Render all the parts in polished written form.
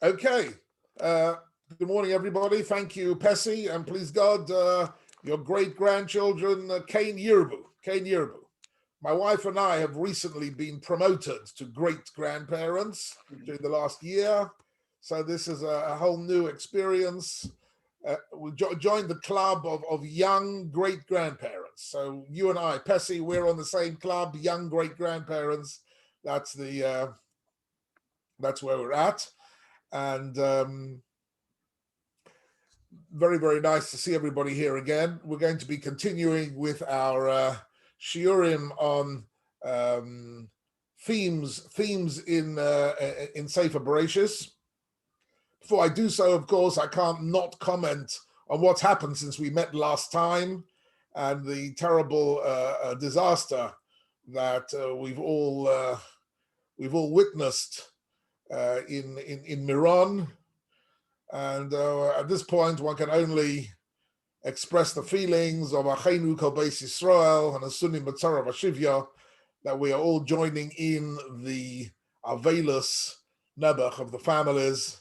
Okay. Good morning, everybody. Thank you, Pessy, and please God, your great-grandchildren, Cain Yirbu. My wife and I have recently been promoted to great-grandparents during the last year, so this is a whole new experience. We joined the club of young great-grandparents. So you and I, Pessy, we're on the same club, young great-grandparents. That's where we're at. And very, very nice to see everybody here again. We're going to be continuing with our shiurim on themes in Sefer Bereshis. Before I do so, of course, I can't not comment on what's happened since we met last time and the terrible disaster that we've all witnessed in Miron. And at this point, one can only express the feelings of Achenu Kol Beis Yisrael and Asunim B'Tzara V'Shivya that we are all joining in the Avelus Nebuch of the families.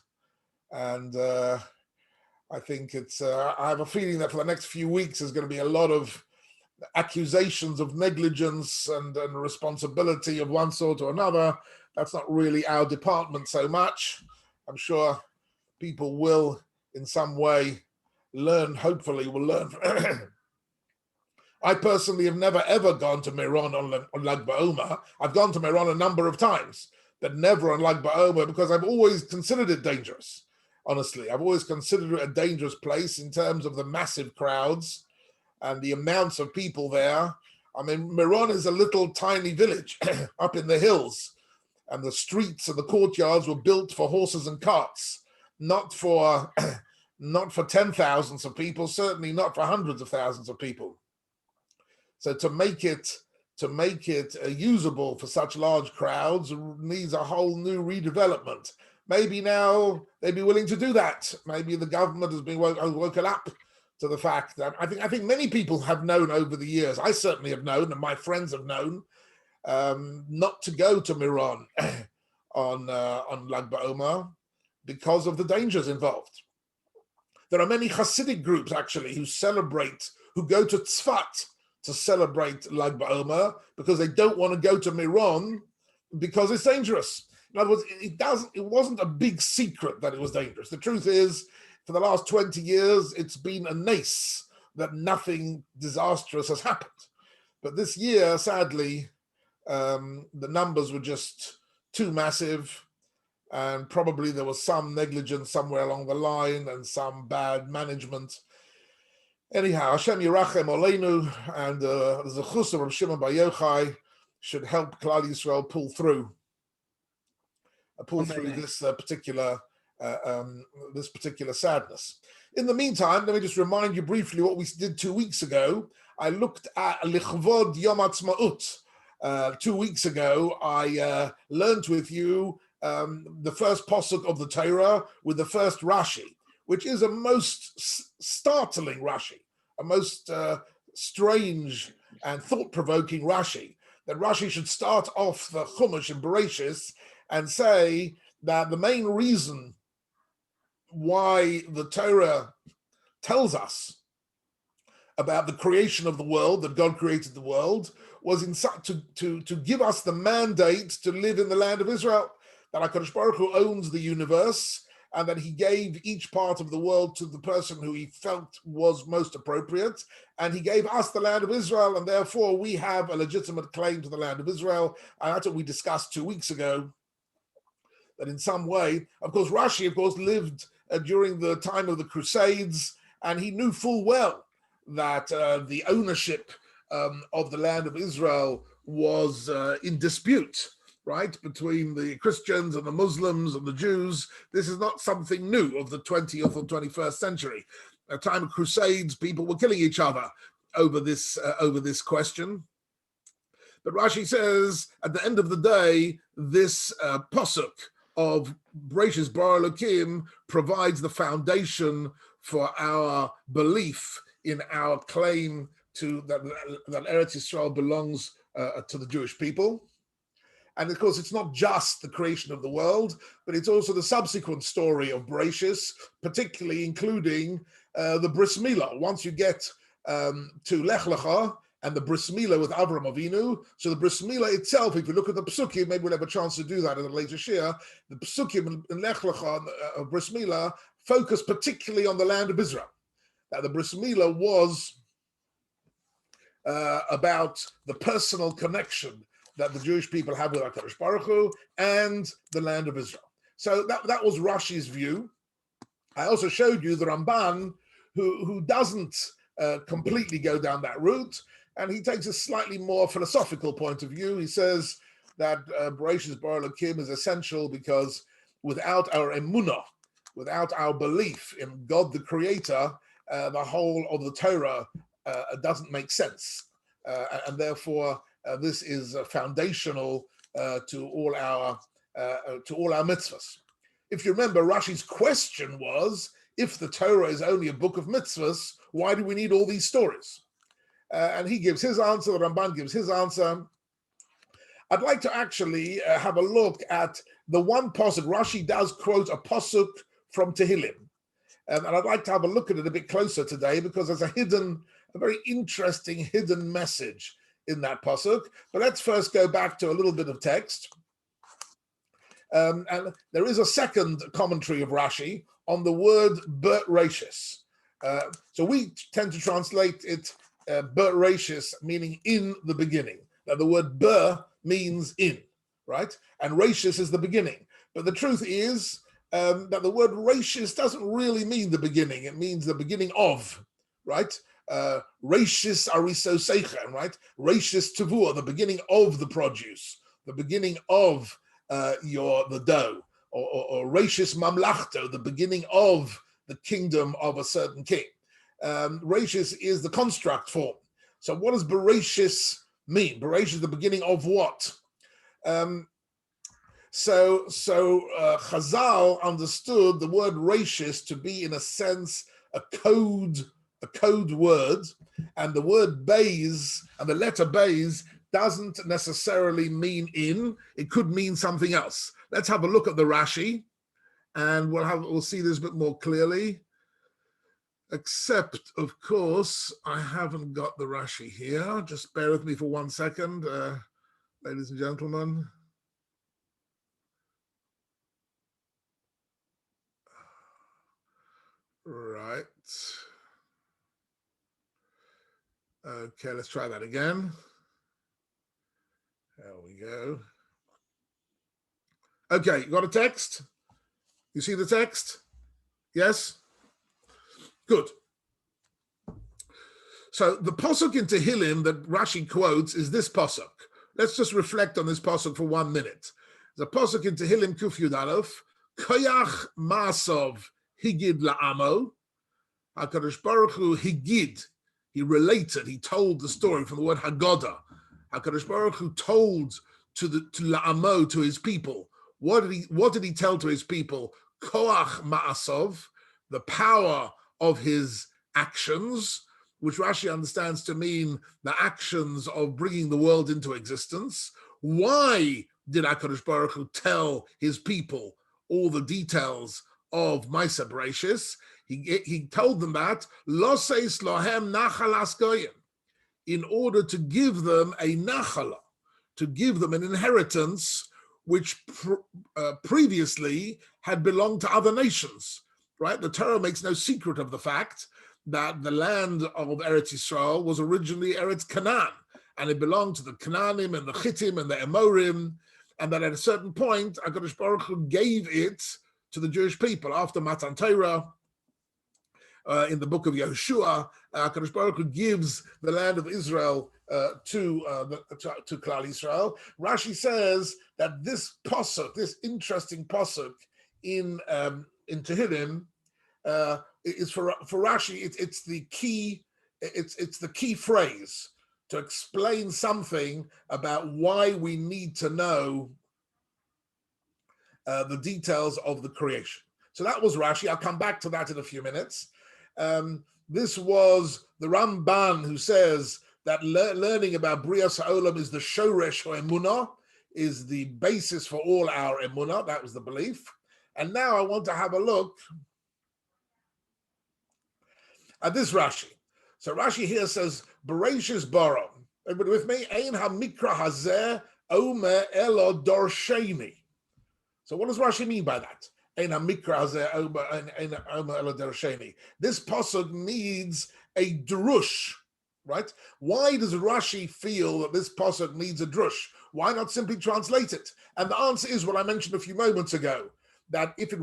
And I think I have a feeling that for the next few weeks, there's going to be a lot of accusations of negligence and responsibility of one sort or another. That's not really our department so much. I'm sure people will, in some way, hopefully will learn. I personally have never, ever gone to Miron on Lag BaOmer. I've gone to Miron a number of times, but never on Lag BaOmer because I've always considered it dangerous. Honestly, I've always considered it a dangerous place in terms of the massive crowds and the amounts of people there. I mean, Miron is a little tiny village up in the hills, and the streets and the courtyards were built for horses and carts, not for ten thousands of people, certainly not for hundreds of thousands of people. So to make it usable for such large crowds needs a whole new redevelopment. Maybe now they'd be willing to do that. Maybe the government has been woken up to the fact that I think many people have known over the years. I certainly have known, and my friends have known, not to go to Miron on Lag BaOmer because of the dangers involved. There are many Hasidic groups actually who go to Tzfat to celebrate Lag BaOmer because they don't want to go to Miron because it's dangerous. In other words, it wasn't a big secret that it was dangerous. The truth is, for the last 20 years, it's been a nace that nothing disastrous has happened. But this year, sadly, the numbers were just too massive, and probably there was some negligence somewhere along the line and some bad management. Anyhow, Hashem Yirachem Oleinu and the Zechus of Shimon Bar Yochai should help Klal Yisrael pull through this particular sadness. In the meantime, let me just remind you briefly what we did 2 weeks ago. I looked at Lichvod Yom Ha'atzmaut. 2 weeks ago, I learned with you the first posuk of the Torah with the first Rashi, which is a most startling Rashi, a most strange and thought-provoking Rashi. That Rashi should start off the Chumash in Bereshis and say that the main reason why the Torah tells about the creation of the world, that God created the world, was to give us the mandate to live in the land of Israel, that HaKadosh Baruch Hu owns the universe, and that he gave each part of the world to the person who he felt was most appropriate, and he gave us the land of Israel, and therefore we have a legitimate claim to the land of Israel. And that's what we discussed 2 weeks ago, that in some way, of course, Rashi, lived during the time of the Crusades, and he knew full well that the ownership of the land of Israel was in dispute, right, between the Christians and the Muslims and the Jews. This is not something new of the 20th or 21st century. At the time of Crusades, people were killing each other over this question. But Rashi says, at the end of the day, this pasuk of Bereshis bara Elokim provides the foundation for our belief in our claim to that Eretz Yisrael belongs to the Jewish people. And of course, it's not just the creation of the world, but it's also the subsequent story of Bereshis, particularly including the Bris Milah. Once you get to Lech Lecha and the Bris Milah with Avram Avinu, so the Bris Milah itself, if you look at the Psukim, maybe we'll have a chance to do that in a later shir, the Psukim in Lech Lecha of Bris Milah focus particularly on the land of Israel. Now, the Bris Milah was about the personal connection that the Jewish people have with HaKadosh Baruch Hu and the land of Israel. So that was Rashi's view. I also showed you the Ramban, who doesn't completely go down that route, and he takes a slightly more philosophical point of view. He says that Bereshis Bara Elokim is essential because without our emunah, without our belief in God the Creator, the whole of the Torah doesn't make sense, and therefore this is foundational to all our mitzvahs. If you remember, Rashi's question was, if the Torah is only a book of mitzvahs, why do we need all these stories? And he gives his answer, the Ramban gives his answer. I'd like to actually have a look at the one pasuk. Rashi does quote a pasuk from Tehillim. And I'd like to have a look at it a bit closer today because there's a very interesting hidden message in that pasuk. But let's first go back to a little bit of text. And there is a second commentary of Rashi on the word Bereshis. So we tend to translate it Bereshis, meaning in the beginning. Now the word Ber means in, right? And Reshis is the beginning. But the truth is that the word Reshis doesn't really mean the beginning. It means the beginning of, right? Reshis ariso seichen, right? Reshis tavua, the beginning of the produce, the beginning of the dough, or Reshis mamlachto, the beginning of the kingdom of a certain king. Reshis is the construct form. So what does Bereshis mean? Bereshis, the beginning of what? So Chazal understood the word Reshis to be, in a sense, a code word, and the word Beis and the letter Beis doesn't necessarily mean in. It could mean something else. Let's have a look at the Rashi, and we'll see this a bit more clearly. Except, of course, I haven't got the Rashi here. Just bear with me for 1 second, ladies and gentlemen. Right. Okay, let's try that again. There we go. Okay, you got a text? You see the text? Yes? Good. So the pasuk in Tehillim that Rashi quotes is this pasuk. Let's just reflect on this pasuk for 1 minute. The pasuk in Tehillim Kuf Yud Aleph, Koyach Ma'asov Higid La'amo, HaKadosh Baruch Hu Higid, he related, he told the story from the word Haggadah. HaKadosh Baruch Hu told to La'amo, to his people. What did he tell to his people? Koach Ma'asov, the power of his actions, which Rashi understands to mean the actions of bringing the world into existence. Why did HaKadosh Baruch Hu tell his people all the details of Maaseh Bereshis? He told them that Loseis lohem nachalas goyim, in order to give them a nachala, to give them an inheritance which previously had belonged to other nations. Right? The Torah makes no secret of the fact that the land of Eretz Yisrael was originally Eretz Canaan, and it belonged to the Canaanim and the Chittim and the Amorim, and that at a certain point, HaKadosh Baruch Hu gave it to the Jewish people after Matan Torah. In the book of Yehoshua, HaKadosh Baruch Hu gives the land of Israel to Klal Yisrael. Rashi says that this pasuk, this interesting pasuk in Tehillim, is for Rashi. It's the key. It's the key phrase to explain something about why we need to know the details of the creation. So that was Rashi. I'll come back to that in a few minutes. This was the Ramban, who says that learning about Brias Ha'olam is the Shoresh Ha'emunah. is the basis for all our emunah. That was the belief. And now I want to have a look at this Rashi. So Rashi here says, Bereshis bara. Everybody with me? Ein ha-mikra hazeh omer elo dorsheni. So what does Rashi mean by that? Ein ha-mikra hazeh omer elo dorsheni. This pasuk needs a drush, right? Why does Rashi feel that this pasuk needs a drush? Why not simply translate it? And the answer is what I mentioned a few moments ago, that if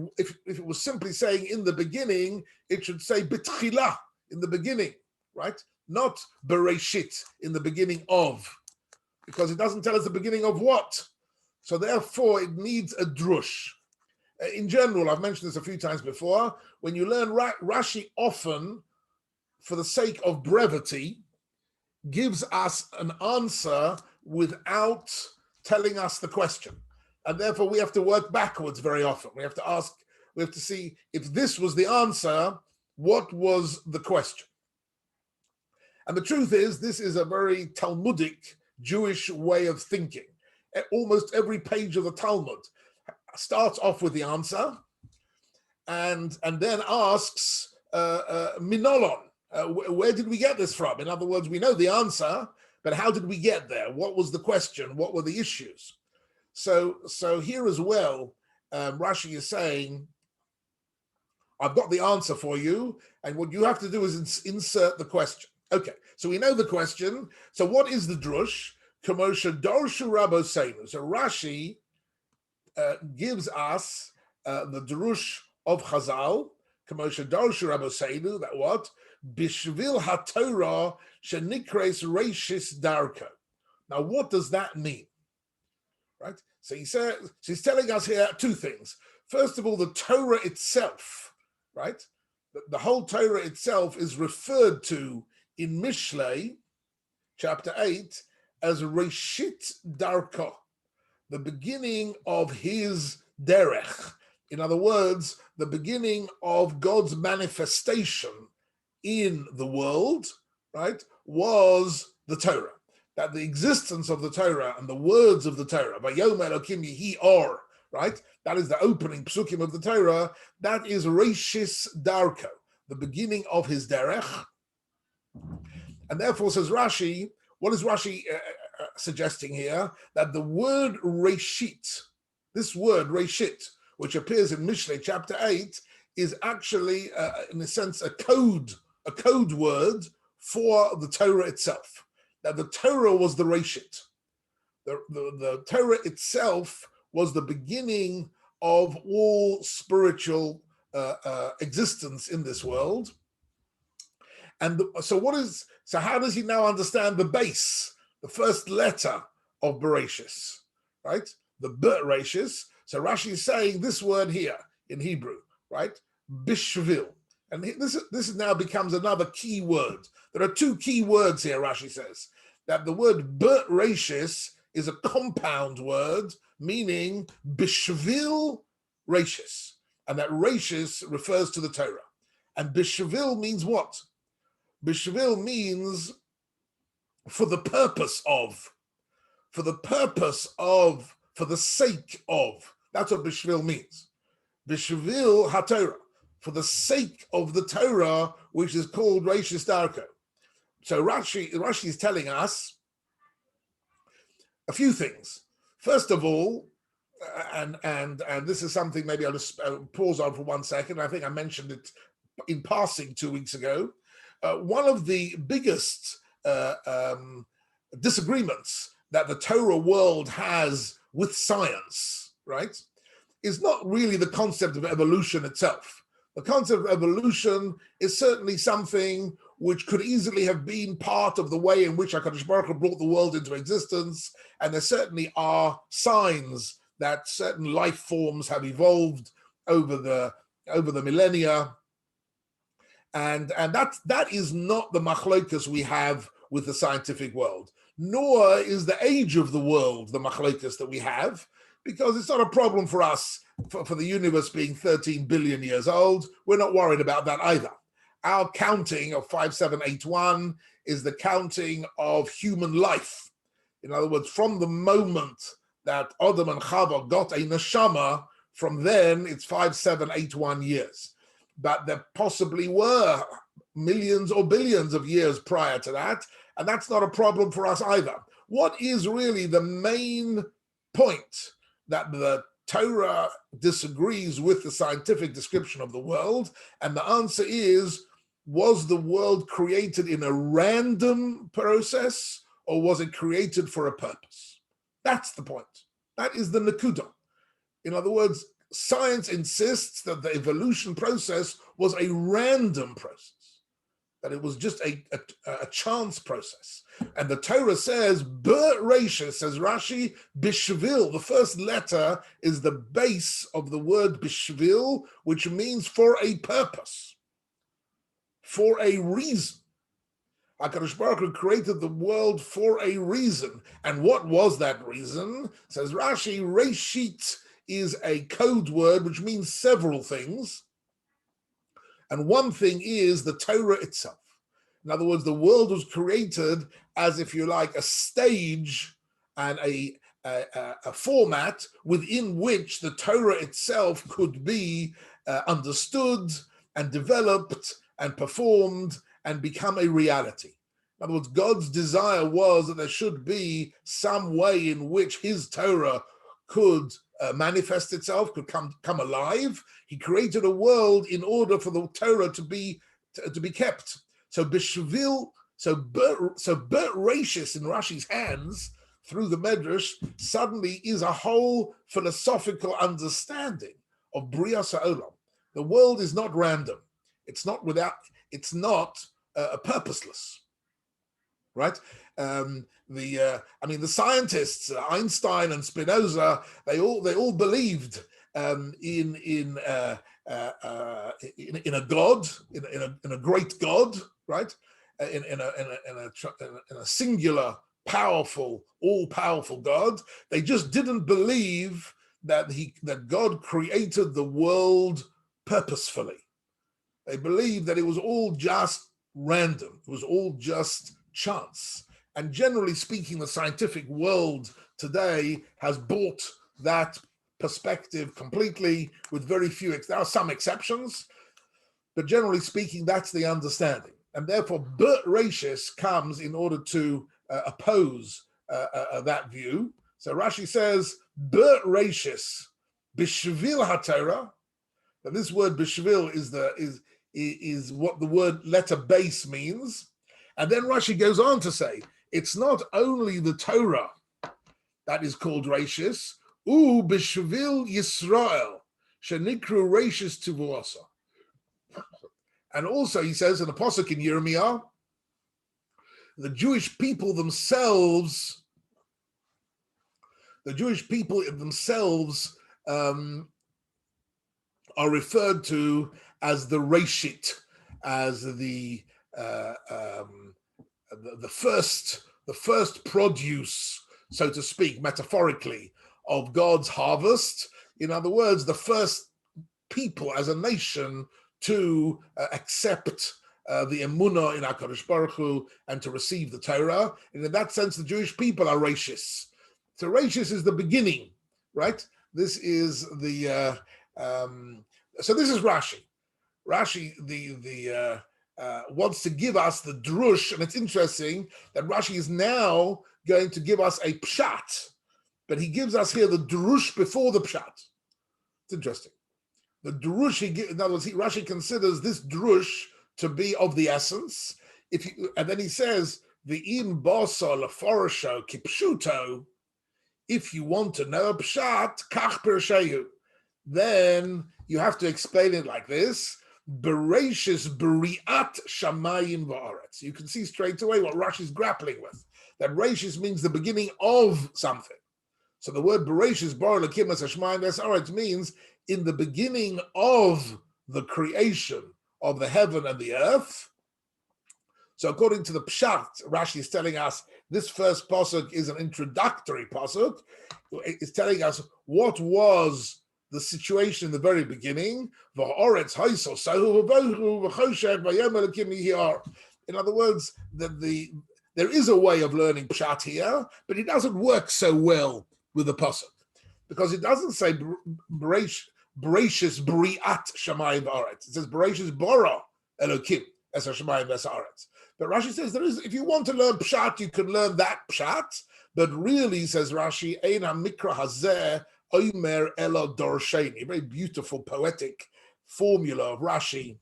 it was simply saying in the beginning, it should say bitchila, in the beginning, right? Not bereshit, in the beginning of, because it doesn't tell us the beginning of what. So therefore, it needs a drush. In general, I've mentioned this a few times before, when you learn Rashi often, for the sake of brevity, gives us an answer without telling us the question. And therefore, we have to work backwards very often. We have to see if this was the answer, what was the question? And the truth is, this is a very Talmudic Jewish way of thinking. Almost every page of the Talmud starts off with the answer and then asks, Minolon, where did we get this from? In other words, we know the answer, but how did we get there? What was the question? What were the issues? So here as well, Rashi is saying, I've got the answer for you, and what you have to do is insert the question. Okay, so we know the question. So what is the drush? Kamosha Darshu Rabosenu. So Rashi gives us the drush of Chazal. Kamosha Darshu Rabosenu. That what? Bishvil HaTorah shenikres reishis darko. Now, what does that mean? Right. So he's telling us here two things. First of all, the Torah itself. Right? The whole Torah itself is referred to in Mishlei, chapter 8, as Reshit Darko, the beginning of his derech. In other words, the beginning of God's manifestation in the world, right, was the Torah. That the existence of the Torah and the words of the Torah, Vayom Elokim Yehi Or, right? That is the opening psukim of the Torah. That is Reshis Darko, the beginning of his derech. And therefore, says Rashi, what is Rashi suggesting here? That the word Reshit, this word Reshit, which appears in Mishlei chapter 8, is actually, in a sense, a code word for the Torah itself. That the Torah was the Reshit. The Torah itself was the beginning of all spiritual existence in this world. And so how does he now understand the base, the first letter of Bereshis, right? The Bereshis. So Rashi is saying this word here in Hebrew, right? Bishvil. And this now becomes another key word. There are two key words here, Rashi says. That the word Bereshis is a compound word, meaning Bishvil Reshis. And that Reshis refers to the Torah. And Bishvil means what? Bishvil means for the purpose of, for the sake of. That's what Bishvil means. Bishvil HaTorah, for the sake of the Torah, which is called Reshis Darko. So Rashi is telling us a few things. First of all, and this is something maybe I'll just pause on for 1 second. I think I mentioned it in passing 2 weeks ago. One of the biggest disagreements that the Torah world has with science, right, is not really the concept of evolution itself. The concept of evolution is certainly something which could easily have been part of the way in which HaKadosh Baruch Hu brought the world into existence, and there certainly are signs that certain life forms have evolved over the millennia, and that is not the machlokas we have with the scientific world, nor is the age of the world the machlokas that we have, because it's not a problem for us for the universe being 13 billion years old. We're not worried about that either. Our counting of 5781 is the counting of human life. In other words, from the moment that Adam and Chava got a neshama, from then it's 5781 years. But there possibly were millions or billions of years prior to that, and that's not a problem for us either. What is really the main point that the Torah disagrees with the scientific description of the world? And the answer is, was the world created in a random process, or was it created for a purpose? That's the point. That is the nakuda. In other words, science insists that the evolution process was a random process, that it was just a chance process. And the Torah says, Bereishis, says Rashi, bishvil, the first letter is the base of the word bishvil, which means for a purpose, for a reason. HaKadosh Baruch Hu created the world for a reason. And what was that reason? Says Rashi, Reishit is a code word which means several things. And one thing is the Torah itself. In other words, the world was created as, if you like, a stage and a format within which the Torah itself could be understood and developed and performed and become a reality. In other words, God's desire was that there should be some way in which his Torah could manifest itself, could come alive. He created a world in order for the Torah to be kept. So bishvil, so Bereishis in Rashi's hands through the Medrash suddenly is a whole philosophical understanding of Brias HaOlam. The world is not random. It's not purposeless, right? The scientists, Einstein and Spinoza, they all believed in a God, in a great God, right? In a singular, powerful, all-powerful God. They just didn't believe that God created the world purposefully. They believed that it was all just random. It was all just chance. And generally speaking, the scientific world today has bought that perspective completely, with very few, there are some exceptions, but generally speaking, that's the understanding. And therefore, Bereishis comes in order to oppose that view. So Rashi says, Bereishis, bishvil haTorah. And this word bishvil is what the word letter base means. And then Rashi goes on to say, it's not only the Torah that is called Reishis, bishvil Yisrael, shenikru Reishis tivuasa. And also he says in the pasuk in Yirmiyah, the Jewish people themselves are referred to as the Reishit, as the first produce, so to speak, metaphorically, of God's harvest. In other words, the first people as a nation to accept the emunah in HaKadosh Baruch Hu and to receive the Torah. And in that sense, the Jewish people are Reishis. So Reishis is the beginning, right? This is the so this is Rashi. Rashi wants to give us the drush, and it's interesting that Rashi is now going to give us a pshat, but he gives us here the drush before the pshat. It's interesting. The drush, in other words, Rashi considers this drush to be of the essence. And then he says, the im basa leforasho kipshuto, if you want to know a pshat, kach persheyu, then you have to explain it like this. Bereishis beriat shamayim va'aretz. You can see straight away what Rashi's grappling with. That Reishis means the beginning of something. So the word Bereishis bar lakim as hashamayim va'aretz means in the beginning of the creation of the heaven and the earth. So according to the Pshat, Rashi is telling us this first pasuk is an introductory pasuk. It's telling us what was the situation in the very beginning. In other words, there is a way of learning Pshat here, but it doesn't work so well with the pasuk, because it doesn't say Bereshis Briat Shamayim V'Aretz. It says Bereshis Bara Elokim Es Hashamayim Ves Haaretz. But Rashi says there is, if you want to learn pshat, you can learn that pshat. But really, says Rashi, Ein HaMikra Hazeh Omer Elo Dorsheni. A very beautiful poetic formula of Rashi,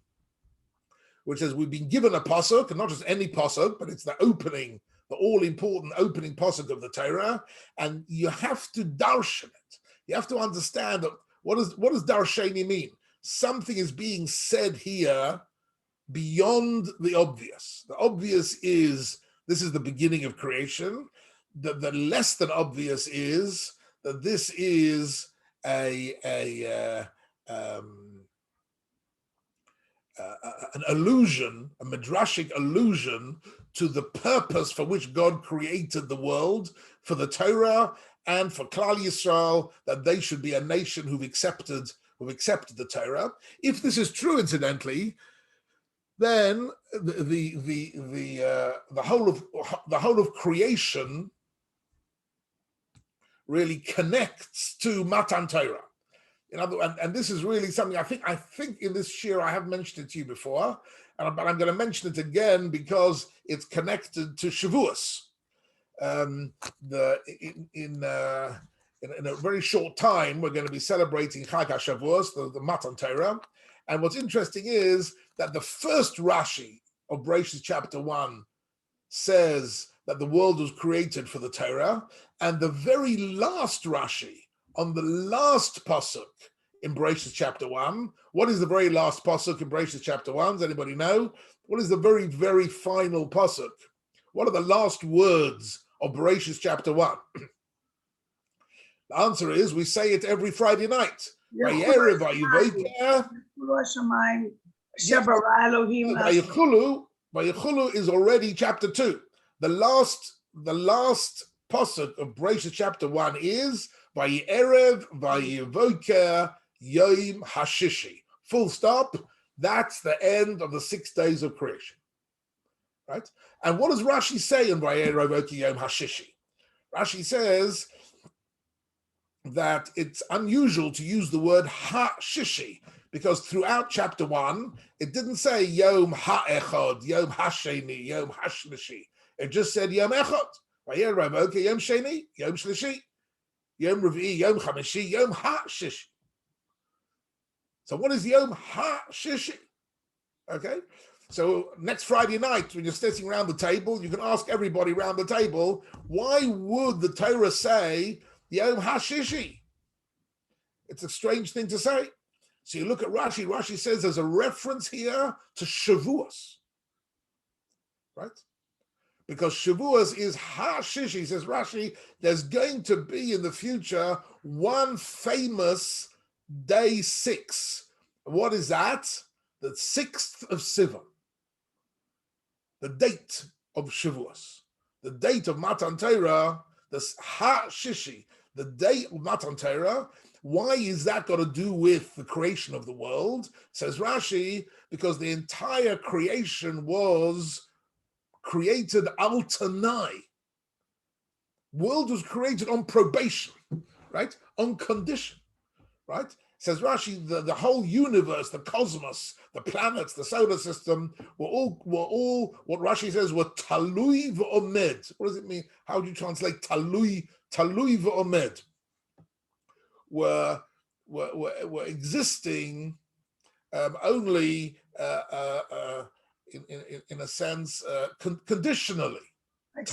which says we've been given a pasuk, and not just any pasuk, but it's the opening, the all-important opening pasuk of the Torah, and you have to darshan it. You have to understand what does darsheni mean. Something is being said here beyond the obvious. The obvious is this is the beginning of creation. The less than obvious is that this is an allusion, a midrashic allusion to the purpose for which God created the world, for the Torah and for Klal Yisrael, that they should be a nation who've accepted the Torah. If this is true, incidentally, then the whole of creation really connects to Matan Torah. And this is really something I think in this shir I have mentioned it to you before, but I'm going to mention it again because it's connected to Shavuos. In a very short time, we're going to be celebrating Chag HaShavuos, the Matan Torah. And what's interesting is that the first Rashi of Bereshis chapter 1 says that the world was created for the Torah, and the very last Rashi on the last pasuk in Bereshis chapter 1. What is the very last pasuk in Bereshis chapter 1? Does anybody know? What is the very, very final pasuk? What are the last words of Bereshis chapter 1? The answer is we say it every Friday night. Vayichulu is already chapter 2. The last pasuk of Bereshis chapter 1 is Vayerev Vayivoker Yom Hashishi. Full stop. That's the end of the 6 days of creation. Right? And what does Rashi say in Vayerev Vayivoker Yom Hashishi? Rashi says that it's unusual to use the word Hashishi, because throughout chapter 1, it didn't say Yom Ha'echad, Yom Hasheni, Yom Hashlishi. It just said Yom Echad. Vayerev Vayivoker Yom Sheni, Yom Shlishi. Yom Revi'i, Yom Chamishi, Yom HaShishi. So what is Yom HaShishi? Okay, so next Friday night, when you're sitting around the table, you can ask everybody around the table, why would the Torah say Yom HaShishi? It's a strange thing to say. So you look at Rashi, Rashi says there's a reference here to Shavuos, right? Because Shavuos is HaShishi, says Rashi, there's going to be in the future one famous day 6. What is that? The 6th of Sivan. The date of Shavuos. The date of Matan Torah, the HaShishi, the date of Matan Torah. Why is that got to do with the creation of the world? Says Rashi, because the entire creation was created al tanai. World was created on probation, right? On condition, right? Says Rashi, the whole universe, the cosmos, the planets, the solar system were all what Rashi says were talui v'omed. What does it mean? How do you translate talui v'omed? Were existing only in a sense, conditionally. Like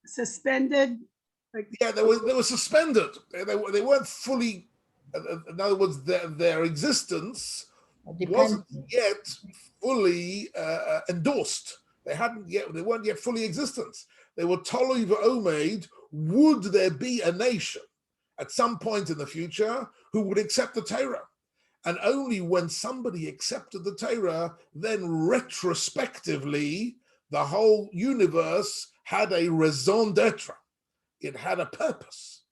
suspended. Like, yeah, they were suspended. They weren't fully. In other words, their existence wasn't yet fully endorsed. They weren't yet fully existent. They were tolui v'omed. Would there be a nation at some point in the future who would accept the Torah? And only when somebody accepted the Torah, then retrospectively, the whole universe had a raison d'etre. It had a purpose,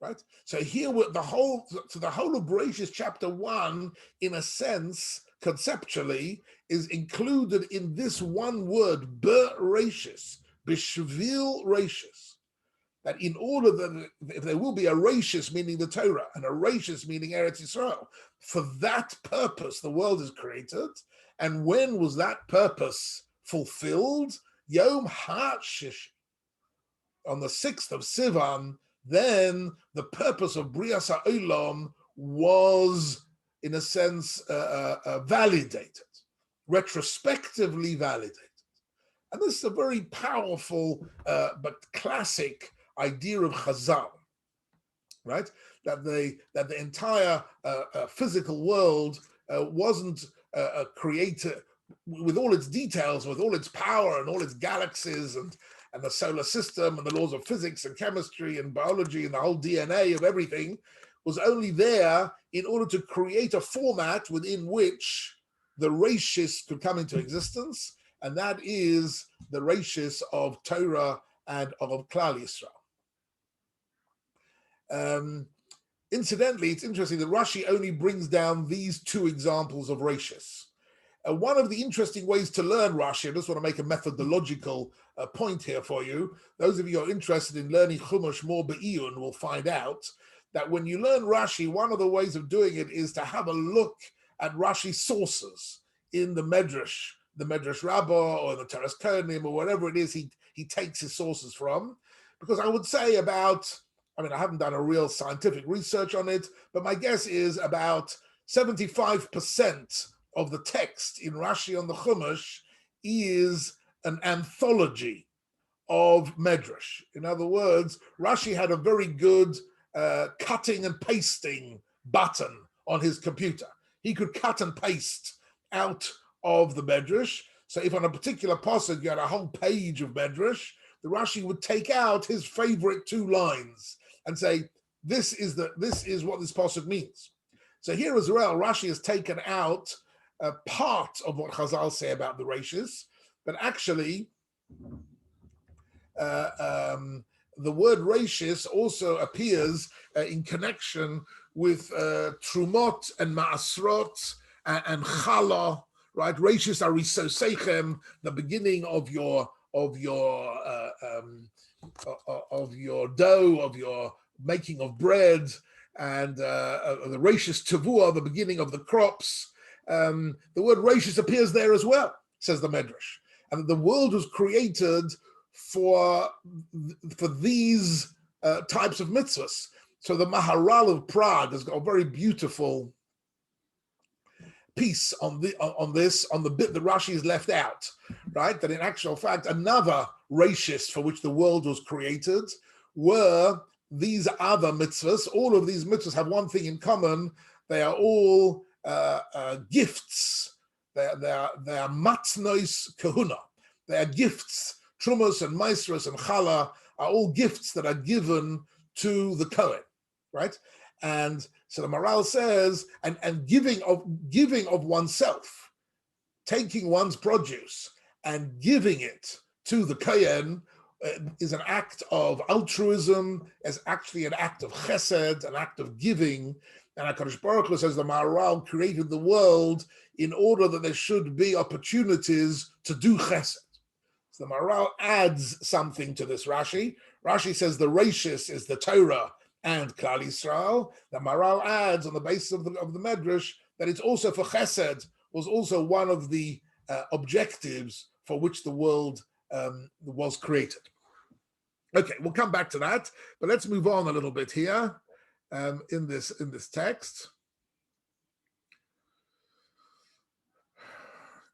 right? So here, the whole of Bereshis chapter 1, in a sense, conceptually, is included in this one word, Bereshis, Bishvil Reshis. that in order that if there will be a rashis, meaning the Torah, and a rashis, meaning Eretz Yisrael, for that purpose the world is created. And when was that purpose fulfilled? Yom HaShish, on the 6th of Sivan, then the purpose of Brias HaOlam was, in a sense, validated, retrospectively validated. And this is a very powerful but classic idea of Chazal, right? That the entire physical world wasn't created with all its details, with all its power and all its galaxies and the solar system and the laws of physics and chemistry and biology and the whole DNA of everything, was only there in order to create a format within which the rashis could come into existence, and that is the rashis of Torah and of Klal Yisrael. Incidentally, it's interesting that Rashi only brings down these two examples of rashis. One of the interesting ways to learn Rashi, I just want to make a methodological point here for you. Those of you who are interested in learning Chumash more be'iyun will find out that when you learn Rashi, one of the ways of doing it is to have a look at Rashi's sources in the Medrash Rabbah or the Teres Kohanim or whatever it is he takes his sources from. Because I would say I haven't done a real scientific research on it, but my guess is about 75% of the text in Rashi on the Chumash is an anthology of Medrash. In other words, Rashi had a very good cutting and pasting button on his computer. He could cut and paste out of the Medrash. So if on a particular pasuk you had a whole page of Medrash, the Rashi would take out his favorite 2 lines and say, this is what this pasuk means. So here as well, Rashi has taken out part of what Chazal say about the rashis, but actually the word rashis also appears in connection with trumot and ma'asrot and chala, right? Rashis are risosechem, the beginning of your dough, of your making of bread, and the rashis tavua, the beginning of the crops. The word rashis appears there as well, says the Medrash, and the world was created for these types of mitzvahs. So the Maharal of Prague has got a very beautiful piece on the bit that Rashi has left out, right? That in actual fact, another rashis for which the world was created were these other mitzvahs. All of these mitzvahs have one thing in common: they are all gifts. They are matnos kahuna. They are gifts. Trumas and maestros and chala are all gifts that are given to the Kohen, right? And so the Maharal says, and giving of oneself, taking one's produce and giving it to the Kohen is an act of altruism, is actually an act of chesed, an act of giving. And HaKadosh Baruch Hu, says the Maharal, created the world in order that there should be opportunities to do chesed. So the Maharal adds something to this Rashi. Rashi says the rashis is the Torah and Klal Yisrael. The Maharal adds, on the basis of the Medrash, that it's also for chesed, was also one of the objectives for which the world was created. Okay, we'll come back to that, but let's move on a little bit here in this text.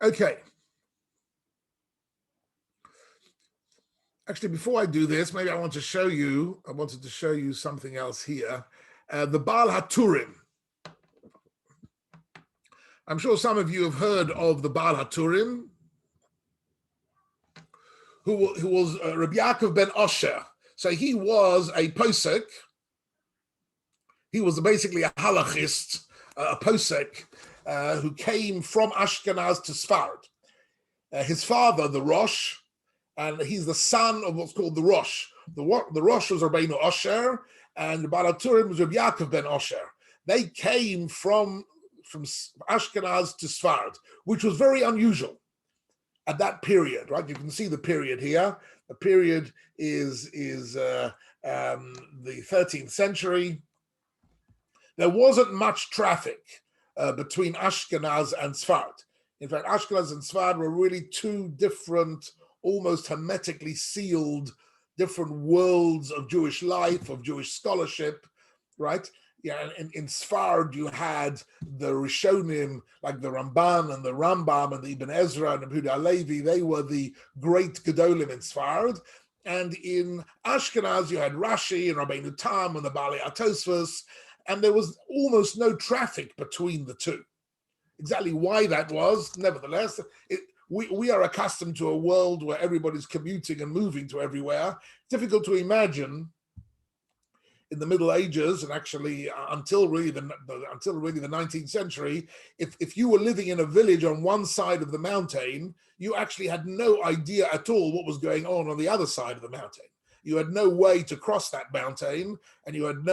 Okay. Actually, before I do this, maybe I wanted to show you something else here. The Baal HaTurim. I'm sure some of you have heard of the Baal HaTurim, who was Rabbi Yaakov ben Osher. So he was a posek. He was basically a halachist, a posek, who came from Ashkenaz to Sfard. His father, the Rosh, and he's the son of what's called the Rosh. The Rosh was Rabbeinu Osher, and the Baal HaTurim was Rabbi Yaakov ben Osher. They came from Ashkenaz to Sfard, which was very unusual at that period, right? You can see the period here. The period is the 13th century, there wasn't much traffic between Ashkenaz and Sfard. In fact, Ashkenaz and Sfard were really two different, almost hermetically sealed, different worlds of Jewish life, of Jewish scholarship, right? Yeah, in Sfard you had the Rishonim, like the Ramban and the Rambam and the Ibn Ezra and the Yehuda Halevi. They were the great Gedolim in Sfard. And in Ashkenaz you had Rashi and Rabbeinu Tam and the Baalei Atosfos, and there was almost no traffic between the two. Exactly why that was, nevertheless, we are accustomed to a world where everybody's commuting and moving to everywhere. Difficult to imagine in the Middle Ages, and actually until really the 19th century, if you were living in a village on one side of the mountain, you actually had no idea at all what was going on the other side of the mountain. You had no way to cross that mountain, and you had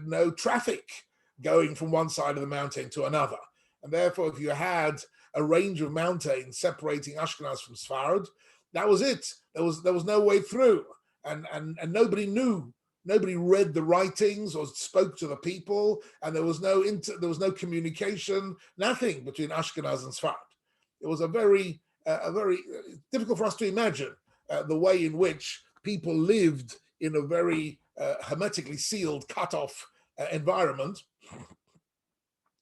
no traffic going from one side of the mountain to another. And therefore, if you had a range of mountains separating Ashkenaz from Sfard, that was it. There was no way through, and nobody knew. Nobody read the writings or spoke to the people, and there was no communication, nothing between Ashkenaz and Sfard. It was a very difficult for us to imagine the way in which people lived in a very hermetically sealed, cut-off environment,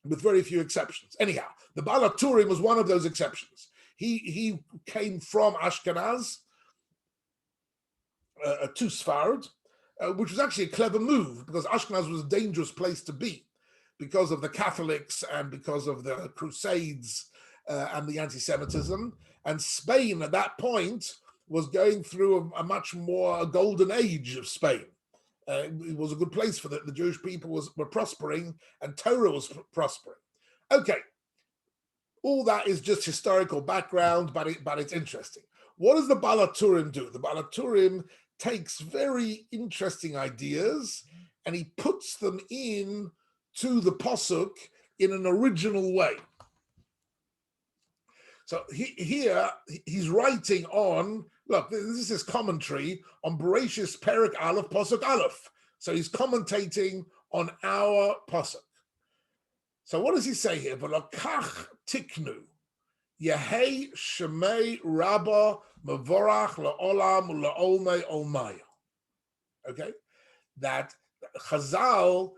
with very few exceptions. Anyhow, the Baal HaTurim was one of those exceptions. He came from Ashkenaz to Sfard, which was actually a clever move, because Ashkenaz was a dangerous place to be because of the Catholics and because of the Crusades and the anti-Semitism. And Spain at that point was going through a much more golden age of Spain. It was a good place for the Jewish people were prospering, and Torah was prospering. Okay, all that is just historical background, but it's interesting. What does the Baal HaTurim do? The Baal HaTurim takes very interesting ideas and he puts them in to the Pasuk in an original way. So here he's writing on, look, this is his commentary on Bereshis Perek Aleph, Pasuk Aleph. So he's commentating on our Pasuk. So what does he say here? V'lokach tiknu, Yehei Shemei Rabba Mavorach La'olam La'olmei Olmaya. Okay? That Chazal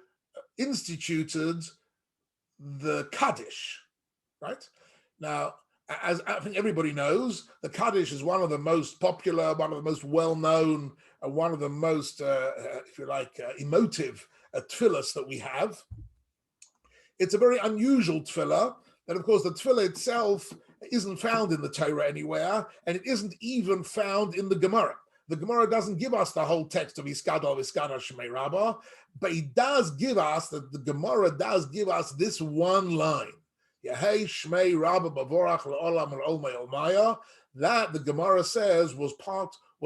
instituted the Kaddish, right? Now, as I think everybody knows, the Kaddish is one of the most popular, one of the most well-known, and one of the most, if you like, emotive tefillahs that we have. It's a very unusual tefillah, and of course the tefillah itself isn't found in the Torah anywhere, and it isn't even found in the Gemara. The Gemara doesn't give us the whole text of Iskadol Iskadol Shemei Rabbah, but it does give us, the Gemara does give us this one line. Yehei Shmei Rabba Bavorach La'olam La'olmei Olmaya. That the Gemara says was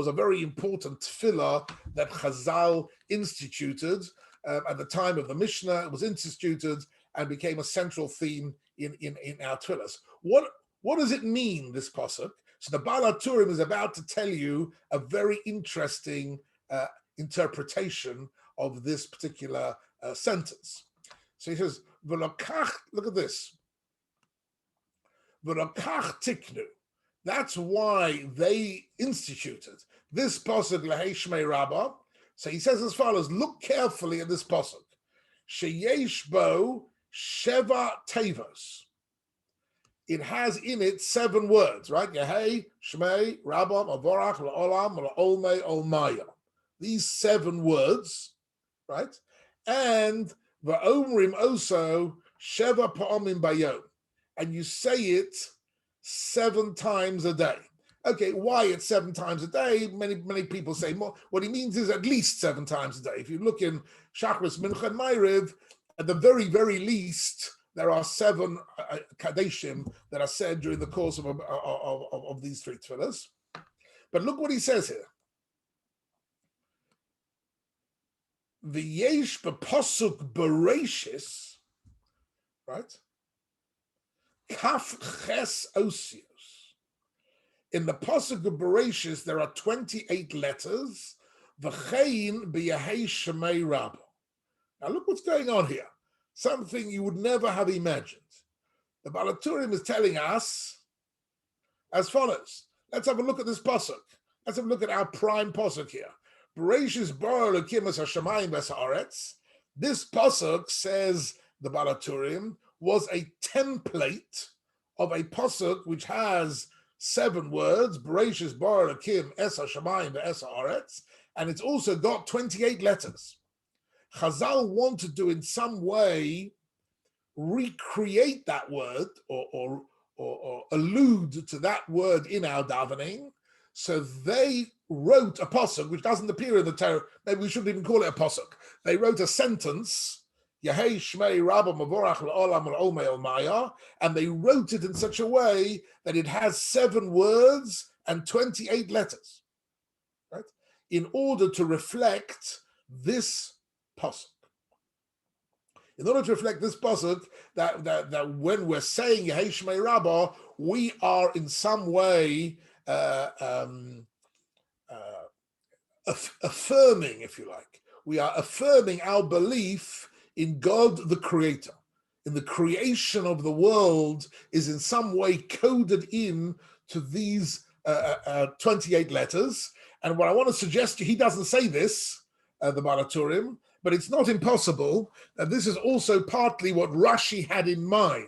a very important tefillah that Chazal instituted at the time of the Mishnah. It was instituted and became a central theme in our tefillahs. What does it mean, this pasuk? So the Baal HaTurim is about to tell you a very interesting interpretation of this particular sentence. So he says, "V'lokach," look at this. V'lokach tiknu. That's why they instituted this pasuk Lehei Shmei Rabbah. So he says as follows: look carefully at this pasuk. Sheyesh bo sheva tevos. It has in it 7 words, right? Yehei Shmei Rabbah Mavorach La'olam La'olmei Olmaya. These 7 words, right? And va'omrim also sheva pa'omim bayom. And you say it 7 times a day. Okay, why it's 7 times a day? Many people say more. What he means is at least 7 times a day. If you look in Shachris, Mincha, and Ma'ariv, at the very, very least, there are 7 kadeshim that are said during the course of these 3 tefillahs. But look what he says here. V'yesh b'posuk bereshis, right? Kaf ches osios. In the pasuk of Bereshis, there are 28 letters. V'chein b'yehei shemei Rabba. Now look what's going on here. Something you would never have imagined. The Baal HaTurim is telling us as follows. Let's have a look at this pasuk. Let's have a look at our prime pasuk here. Bereshis bara Elokim es hashamayim v'es haaretz. This pasuk, says the Baal HaTurim, was a template of a pasuk which has 7 words, Bereshis bara Elokim es hashamayim v'es haaretz, and it's also got 28 letters. Chazal wanted to, in some way, recreate that word or allude to that word in our davening. So they wrote a pasuk which doesn't appear in the Torah. Maybe we shouldn't even call it a pasuk. They wrote a sentence, Yehei Shmei Rabba Mavorach L'Olam L'Omei Olmaya, and they wrote it in such a way that it has 7 words and 28 letters, right? In order to reflect this pasuk. In order to reflect this pasuk, that when we're saying Yehei Shmei Rabba, we are in some way affirming, if you like. We are affirming our belief in God the Creator. In the creation of the world is in some way coded in to these 28 letters. And what I want to suggest to you, he doesn't say this, the Baal HaTurim, but it's not impossible that this is also partly what Rashi had in mind.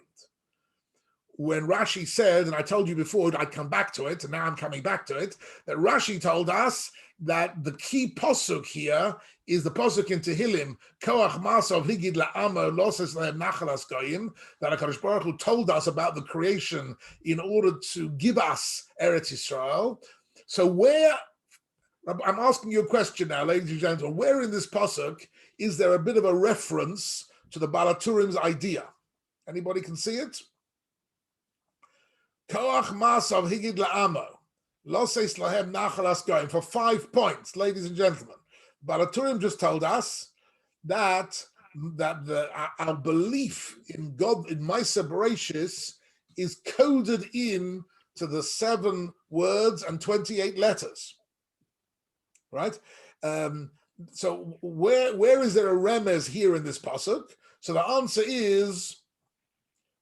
When Rashi said, and I told you before I'd come back to it, and now I'm coming back to it, that Rashi told us that the key pasuk here is the pasuk in Tehillim, Koach Masav Higid La'amo Loses Lehem Nachalas Goyim, that HaKadosh Baruch Hu told us about the creation in order to give us Eretz Yisrael. So where, I'm asking you a question now, ladies and gentlemen, where in this pasuk is there a bit of a reference to the Baal HaTurim's idea? Anybody can see it? Koach Masav Higid La'amo Loses Lehem Nachalas Goyim, for 5 points, ladies and gentlemen. Baal HaTurim just told us that our belief in God, in Maaseh Bereshis, is coded in to the 7 words and 28 letters, right? So where is there a remez here in this pasuk? So the answer is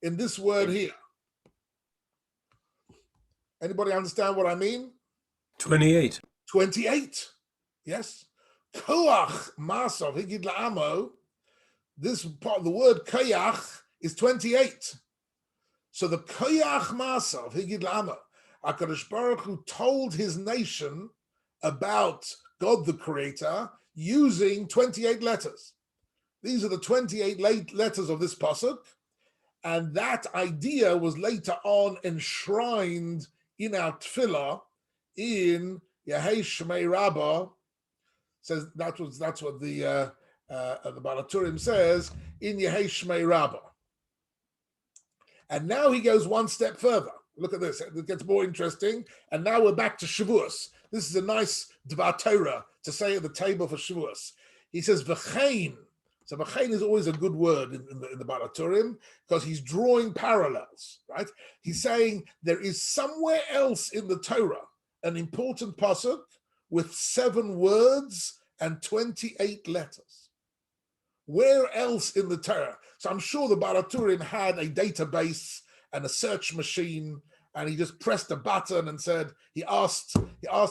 in this word here. Anybody understand what I mean? 28. 28, yes. Koach Masav Higid La'amo, this part, the word koach is 28. So the koach Masav Higid La'amo, HaKadosh Baruch Hu told his nation about God the Creator using 28 letters. These are the 28 letters of this pasuk, and that idea was later on enshrined in our tefillah in Yehei Shmei Rabba. Says that's what the Baal HaTurim says in Yehei Shmei Rabba. And now he goes one step further. Look at this; it gets more interesting. And now we're back to Shavuos. This is a nice Dvar Torah to say at the table for Shavuos. He says v'chein. So v'chein is always a good word in the Baal HaTurim because he's drawing parallels, right? He's saying there is somewhere else in the Torah an important pasuk with 7 words and 28 letters. Where else in the Torah? So I'm sure the Baal HaTurim had a database and a search machine, and he just pressed a button and said, he asked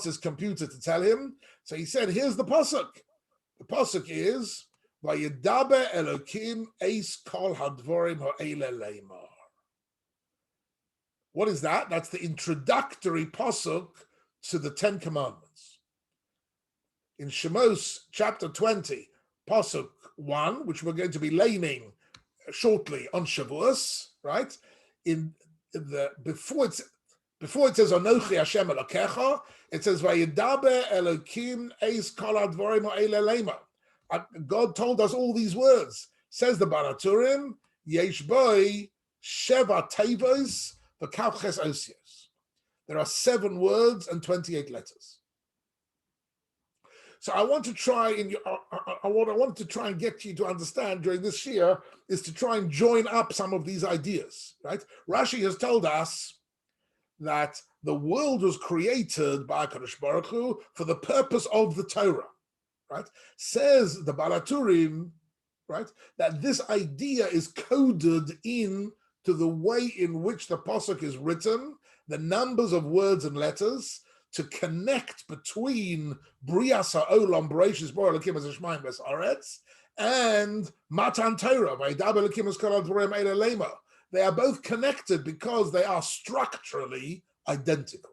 his computer to tell him. So he said, here's the pasuk. The pasuk is, Vayedaber Elokim eis kol hadvorim ha'ele leimar. What is that? That's the introductory pasuk to the 10 Commandments. In Shemos chapter 20, pasuk 1, which we're going to be laning shortly on Shavuos, right? Before it says Anochi Hashem Elokecha, it says Vayedaber Elokim eis kol hadvorim ha'ele leimar. God told us all these words. Says the Baal HaTurim, Yesh boi sheva tevos v'kavches osios. There are 7 words and 28 letters. So I want to try, what I want to try and get you to understand during this year is to try and join up some of these ideas, right? Rashi has told us that the world was created by HaKadosh Baruch Hu for the purpose of the Torah. right? Says the Balaturim, right, that this idea is coded in to the way in which the pasuk is written, the numbers of words and letters, to connect between Brias HaOlam, Bereshis Bara Elokim HaShmayim V'Haaretz, and Matan Torah, Vaydaber Elokim Kol HaDvarim Eila Lema. They are both connected because they are structurally identical.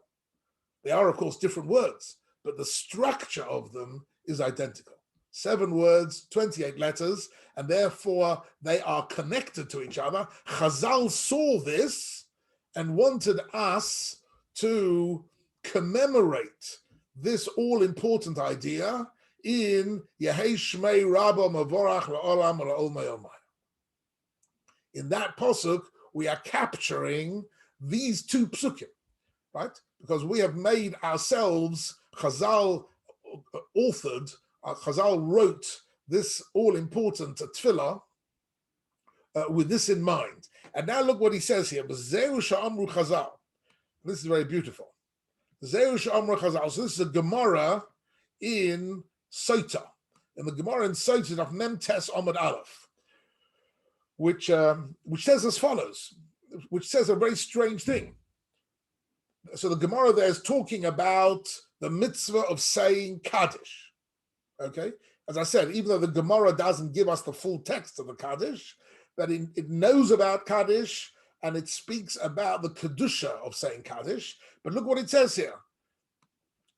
They are, of course, different words, but the structure of them is identical. 7 words, 28 letters, and therefore they are connected to each other. Chazal saw this and wanted us to commemorate this all-important idea in Yehei Shmei Rabba Mavorach La'olam La'ol Mayomai. In that pasuk, we are capturing these 2 psukim, right? Because we have made ourselves, Chazal authored, Chazal wrote this all-important tefillah with this in mind. And now look what he says here. Zeu sha'amru Chazal. This is very beautiful. Zeu sha'amru Chazal. So this is a Gemara in Sota. In the Gemara in Sota of Mem Tes Amud Aleph, which says as follows, which says a very strange thing. So the Gemara there is talking about the mitzvah of saying Kaddish. Okay? As I said, even though the Gemara doesn't give us the full text of the Kaddish, that it knows about Kaddish and it speaks about the Kedusha of saying Kaddish. But look what it says here.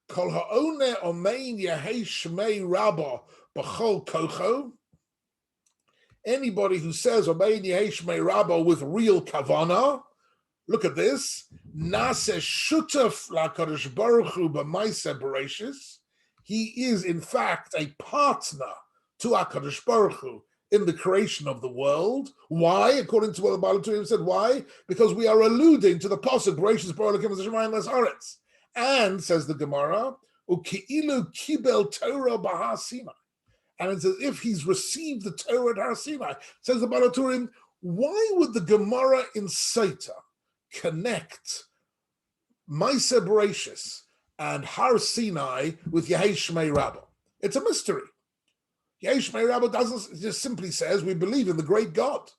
Kol ha'one omein yehei shmei rabba b'chol kocho. Anybody who says omein yehei shmei rabba with real kavana, look at this. Nase shutaf lakadosh baruch hu b'maaseh bereshis. He is in fact a partner to HaKadosh Baruch Hu in the creation of the world. Why? According to what the Balaturim said, why? Because we are alluding to the pasuk Bereshis bara Elokim Hashemayim V'Haaretz. And says the Gemara, Uki'ilu kibel Torah b'Har Sinai. And it's as if he's received the Torah at Har Sinai. Says the Balaturim, why would the Gemara in Sota connect Maaseh Bereshis and Har Sinai with Yehei Shmei Rabba? It's a mystery. Yehei Shmei Rabba just simply says we believe in the great God.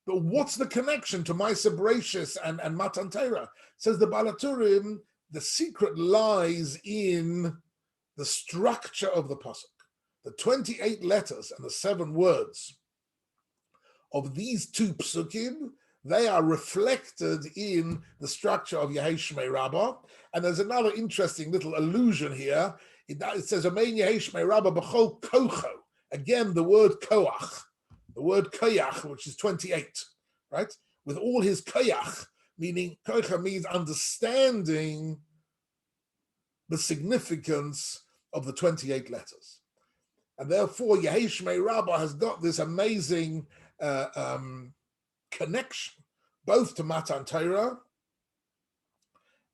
But what's the connection to Maaseh Bereshis and Matan Torah? Says the Balaturim, the secret lies in the structure of the pasuk. The 28 letters and the 7 words of these 2 psukim, they are reflected in the structure of Yehei Shmei Rabba. And there's another interesting little allusion here. It says, Amen Yehei Shmei Rabba b'chol kocho. Again, the word koach, the word koyach, which is 28, right? With all his koyach, meaning kocha means understanding the significance of the 28 letters. And therefore, Yehei Shmei Rabba has got this amazing connection, both to Matan Torah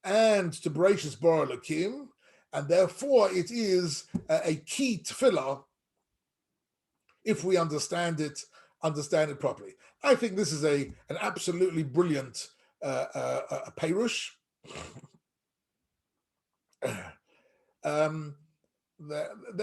and to Bereshis bara Elokim, and therefore it is a key tefillah if we understand it properly. I think this is an absolutely brilliant perush.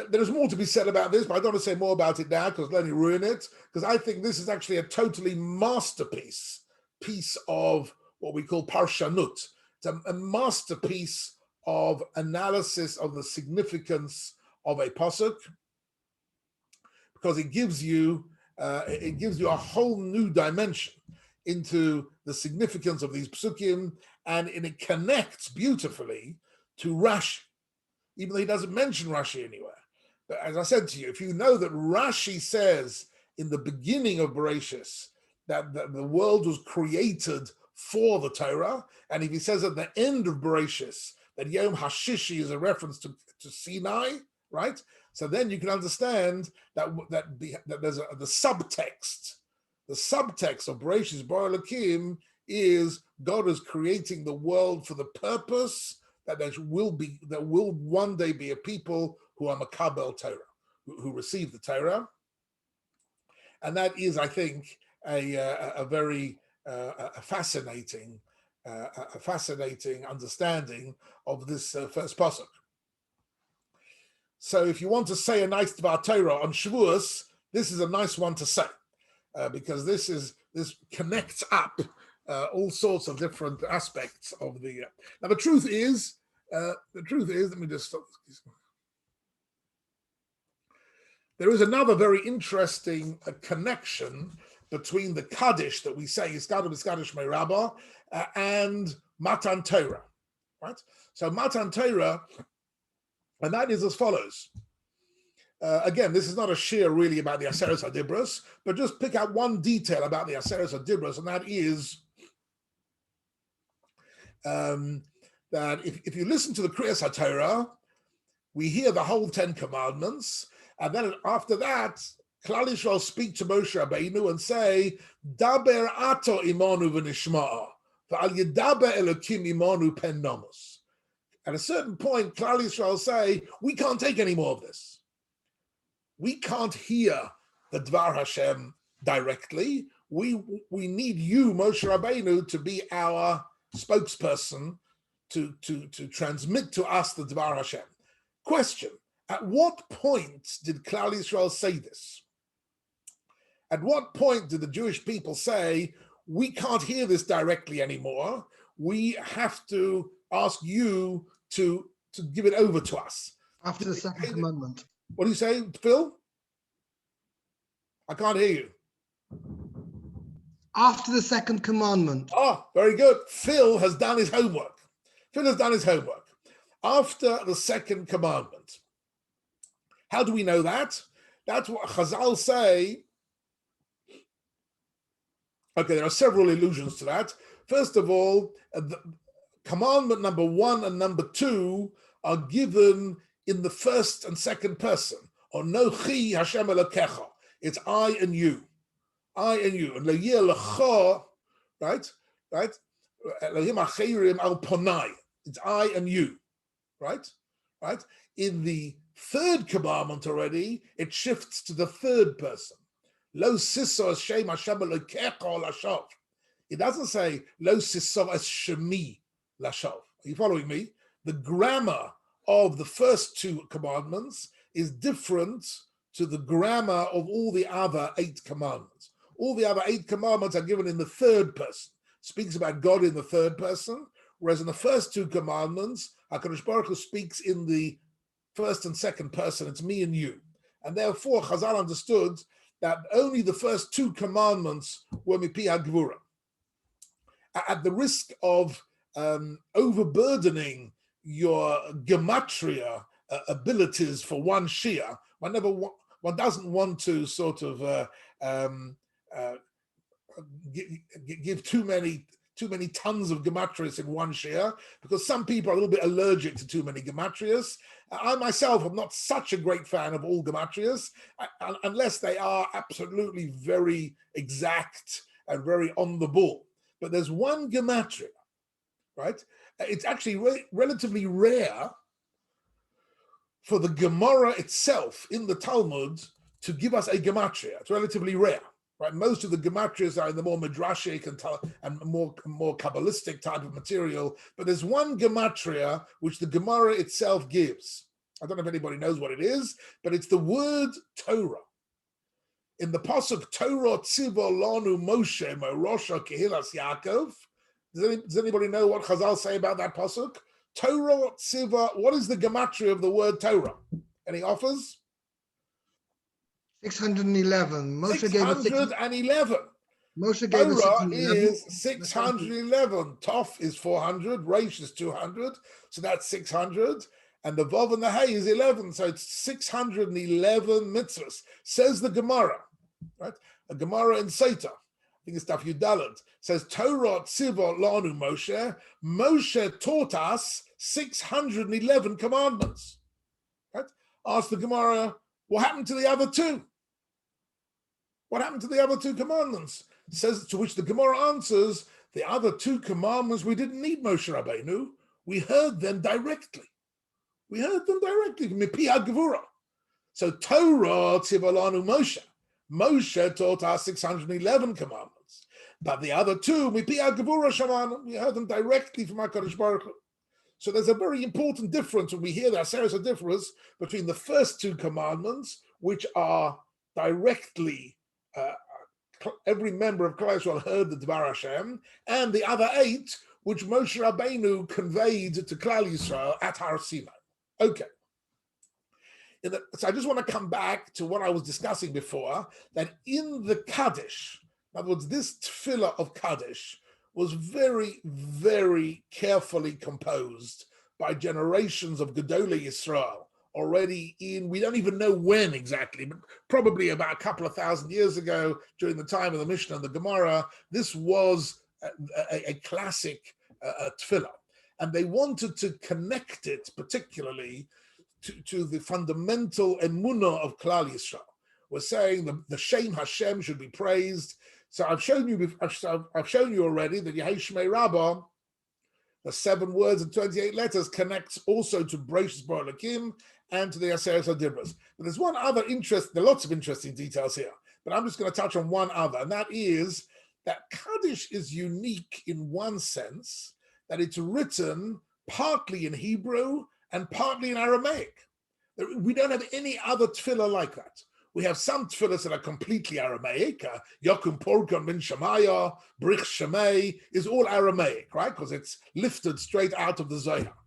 There's more to be said about this, but I don't want to say more about it now because let me ruin it. Because I think this is actually a totally masterpiece piece of what we call parshanut. It's a masterpiece of analysis of the significance of a pasuk, because it gives you a whole new dimension into the significance of these psukim, and it connects beautifully to Rashi, even though he doesn't mention Rashi anywhere. But as I said to you, if you know that Rashi says in the beginning of Bereshis that the world was created for the Torah, and if he says at the end of Bereshis that Yom HaShishi is a reference to Sinai, right? So then you can understand that there's the subtext. The subtext of Bereshis bara Elokim is God is creating the world for the purpose that there will one day be a people who are makabel Torah, who receive the Torah, and that is, I think, a very fascinating understanding of this first pasuk. So if you want to say a nice Dvar Torah on Shavuos, this is a nice one to say, because this connects up all sorts of different aspects of the. Now the truth is, let me just stop this. There is another very interesting connection between the Kaddish that we say, Kaddish May Rabbah, and Matan Torah, right? So Matan Torah, and that is as follows. Again, this is not a shir really about the Aseres HaDibros, but just pick out one detail about the Aseres HaDibros, and that is that if you listen to the Kriyas HaTorah, we hear the whole 10 Commandments, and then after that, Klal Yisrael speak to Moshe Rabbeinu and say, Daber ato imanu v'nishma'a, v'al yedaber Elokim imanu pen nomus. At a certain point, Klal Yisrael say, we can't take any more of this. We can't hear the Dvar Hashem directly. We need you, Moshe Rabbeinu, to be our spokesperson to transmit to us the Dvar Hashem. Question, at what point did Klal Yisrael say this? At what point did the Jewish people say, we can't hear this directly anymore, we have to ask you to give it over to us? After the second commandment. What do you say, Phil? I can't hear you. After the second commandment. Oh, very good. Phil has done his homework. After the second commandment. How do we know that? That's what Chazal say. Okay, there are several allusions to that. First of all, the commandment number 1 and number 2 are given in the first and second person. Onochi Hashem Elokecha. It's I and you. I and you. And Le'yeh Lecha, right? Elohim Acherim Al Ponai. It's I and you. Right? In the third commandment already, it shifts to the third person. Lo siso es shem Hashem Elokecha lashav. It doesn't say lo siso es shemi lashav. Are you following me? The grammar of the first 2 commandments is different to the grammar of all the other 8 commandments. All the other 8 commandments are given in the third person. Speaks about God in the third person, whereas in the first 2 commandments, HaKadosh Baruch Hu speaks in the first and second person. It's me and you. And therefore, Chazal understood that only the first 2 commandments were mipi hagvura. At the risk of overburdening your gematria abilities for one shia, one doesn't want to sort of give too many tons of gematrias in one shia, because some people are a little bit allergic to too many gematrias. I myself am not such a great fan of all gematrias, unless they are absolutely very exact and very on the ball. But there's one gematria, right? It's actually relatively rare for the Gemara itself in the Talmud to give us a gematria. It's relatively rare, right? Most of the gematrias are in the more midrashic and more Kabbalistic type of material, but there's one gematria which the Gemara itself gives. I don't know if anybody knows what it is, but it's the word Torah. In the pasuk Torah tziva lanu Moshe Morosha Kehilas Yaakov. Does anybody know what Chazal say about that pasuk? Torah tziva. What is the gematria of the word Torah? Any offers? 611. Moshe 611. Moshe gave us Torah is 611. Toph is 400. Reish is 200. So that's 600. And the Vav and the Hay is 11. So it's 611 mitzvahs. Says the Gemara, right? A Gemara in Sota, I think it's Daf Yudalet, says Torah tziva lanu Moshe. Moshe taught us 611 commandments. Right? Ask the Gemara, what happened to the other 2? What happened to the other 2 commandments? Says, to which the Gemara answers, the other 2 commandments, we didn't need Moshe Rabbeinu. We heard them directly. Mipi HaGevura. So Torah tziva lanu Moshe. Moshe taught us 611 commandments. But the other 2, Mipi HaGevura Shamanu, we heard them directly from HaKadosh Baruch Hu. So there's a very important difference when we hear the Aseret difference between the first two commandments, which are directly, every member of Klal Yisrael heard the Dvar Hashem, and the other 8, which Moshe Rabbeinu conveyed to Klal Yisrael at Har Sinai. Okay. So I just want to come back to what I was discussing before, that in the Kaddish, in other words, this tefillah of Kaddish was very, very carefully composed by generations of Gedolei Yisrael, already we don't even know when exactly, but probably about a couple of thousand years ago, during the time of the Mishnah and the Gemara. This was a classic tefillah. And they wanted to connect it particularly to the fundamental emunah of Klal Yisrael. We're saying the Shem Hashem should be praised. So I've shown you already that Yehei Shmei Rabbah, the 7 words and 28 letters, connects also to Bereishis Bara Elokim and to the Aseret HaDibros. But there's one other there are lots of interesting details here, but I'm just going to touch on one other, and that is that Kaddish is unique in one sense, that it's written partly in Hebrew and partly in Aramaic. We don't have any other tefillah like that. We have some tefillahs that are completely Aramaic. Yokum Porkon Min Shemaya, Brich Shemay is all Aramaic, right? Because it's lifted straight out of the Zohar.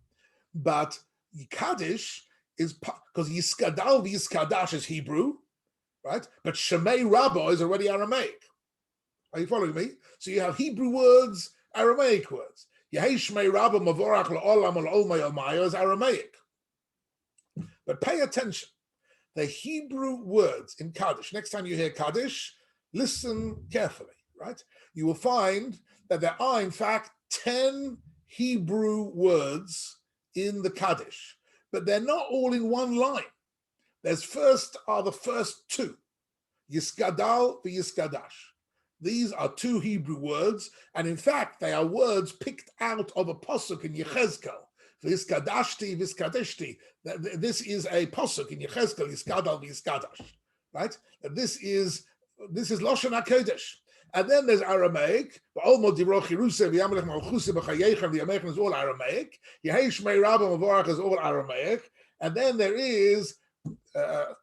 But Kaddish is, because Yiskadal v'Yiskadash is Hebrew, right? But Shemay Rabbah is already Aramaic. Are you following me? So you have Hebrew words, Aramaic words. Yehei Shmei Rabbah Mavorach L'Olam L'Olmay Olmaya is Aramaic. But pay attention. The Hebrew words in Kaddish, next time you hear Kaddish, listen carefully, right? You will find that there are, in fact, 10 Hebrew words in the Kaddish, but they're not all in one line. The first 2, Yiskadal v'Yiskadash. These are 2 Hebrew words, and in fact, they are words picked out of a pasuk in Yechezkel. V'Yiskadashti, V'Yiskadeshti. This is a pasuk in Yechezkel, Yiskadal v'Yiskadash, right? This is Lashon HaKodesh. And then there's Aramaic. The Amelech is all Aramaic. Yehei Shmei Rabbah Mavorach is all Aramaic. And then there is Yehei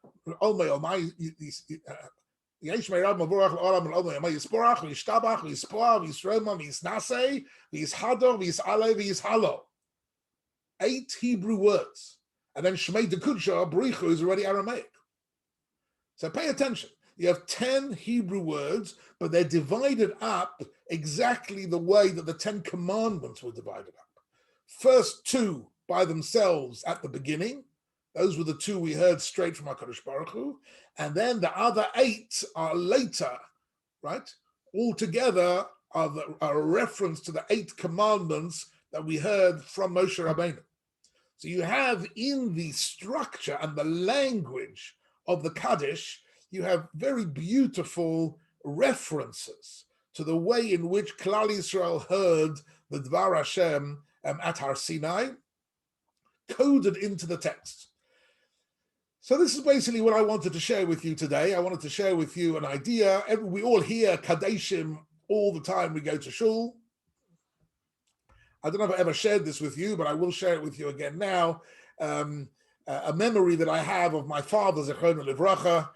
Shmei Rabbah Mavorach L'Olam L'Olmay Olmay Yisporach V'Yishtabach V'Yispoah V'Yisroma V'Yisnasei V'Yishador V'Yisale V'Yishalo. 8 Hebrew words. And then Shmei Dekudsha, Barichu, is already Aramaic. So pay attention. You have 10 Hebrew words, but they're divided up exactly the way that the 10 commandments were divided up. First 2 by themselves at the beginning. Those were the 2 we heard straight from HaKadosh Baruch Hu. And then the other 8 are later, right? Altogether are a reference to the 8 commandments that we heard from Moshe Rabbeinu. So you have in the structure and the language of the Kaddish, you have very beautiful references to the way in which Klal Yisrael heard the Dvar Hashem at Har Sinai, coded into the text. So this is basically what I wanted to share with you today. I wanted to share with you an idea. We all hear Kaddashim all the time we go to shul. I don't know if I ever shared this with you, but I will share it with you again now. A memory that I have of my father, Zechrono Livracha.